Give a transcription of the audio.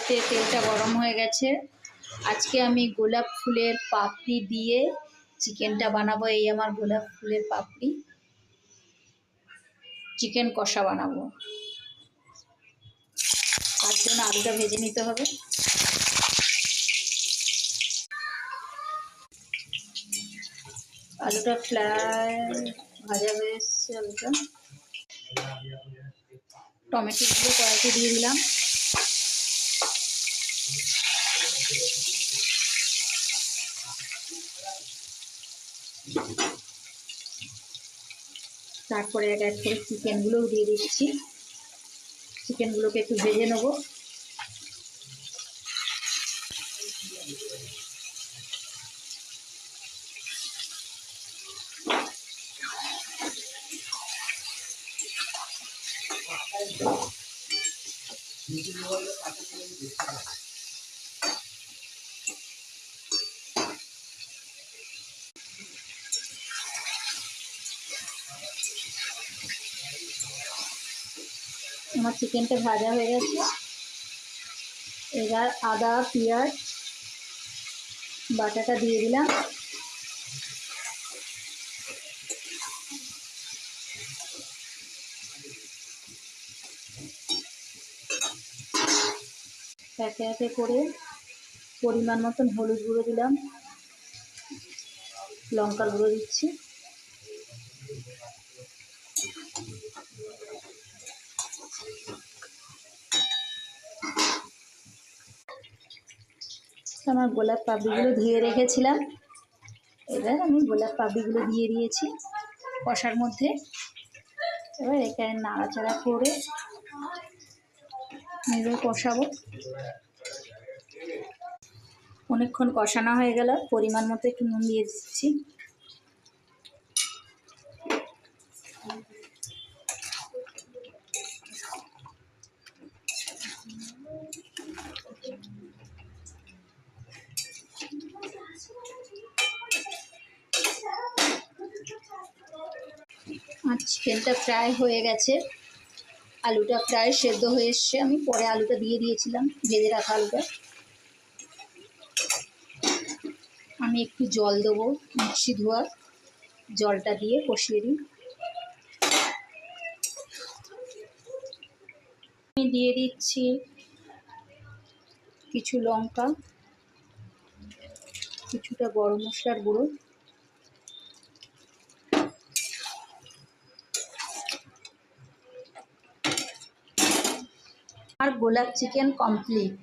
তেলটা গরম হয়ে গেছে। আজকে আমি গোলাপ ফুলের পাপড়ি দিয়ে চিকেনটা বানাবো। এই আমার গোলাপ ফুলের পাপড়ি চিকেন কষা বানাবো। তার জন্য আলুটা ভেজে নিতে হবে। আলুটা ফ্রাই ভাজা হয়ে এসছে। আলুটা টমেটোগুলো কড়াইতে দিয়ে দিলাম। তারপরে এক এক করে চিকেনগুলোও দিয়ে দিচ্ছি। চিকেনগুলোকে একটু ভেজে নেব। আমার চিকেনটা ভাজা হয়ে গেছে। এবার আদা পেঁয়াজ বাটাটা দিয়ে দিলাম। একে একে করে পরিমাণ মতন হলুদ গুঁড়ো দিলাম, লঙ্কার গুঁড়ো দিচ্ছি, আমার গোলাপ পাপড়িগুলো ধুয়ে রেখেছিলাম। এবার আমি গোলাপ পাপড়িগুলো দিয়ে দিয়েছি কষার মধ্যে। এবার এখানে নাড়াচাড়া করে নেড়ে কষাবো। অনেকক্ষণ কষানো হয়ে গেল। পরিমাণ মতো একটু নুন দিয়ে দিচ্ছি। আর চিকেনটা প্রায় হয়ে গেছে। আলুটা প্রায় সেদ্ধ হয়ে এসছে। আমি পরে আলুটা দিয়ে দিয়েছিলাম, ভেজে রাখা আলুটা। আমি একটু জল দেবো, মিক্সি ধোয়া জলটা দিয়ে কষিয়ে দিই। আমি দিয়ে দিচ্ছি কিছু লঙ্কা, কিছুটা গরম মশলার গুঁড়ো, আর গোলাপ চিকেন কমপ্লিট।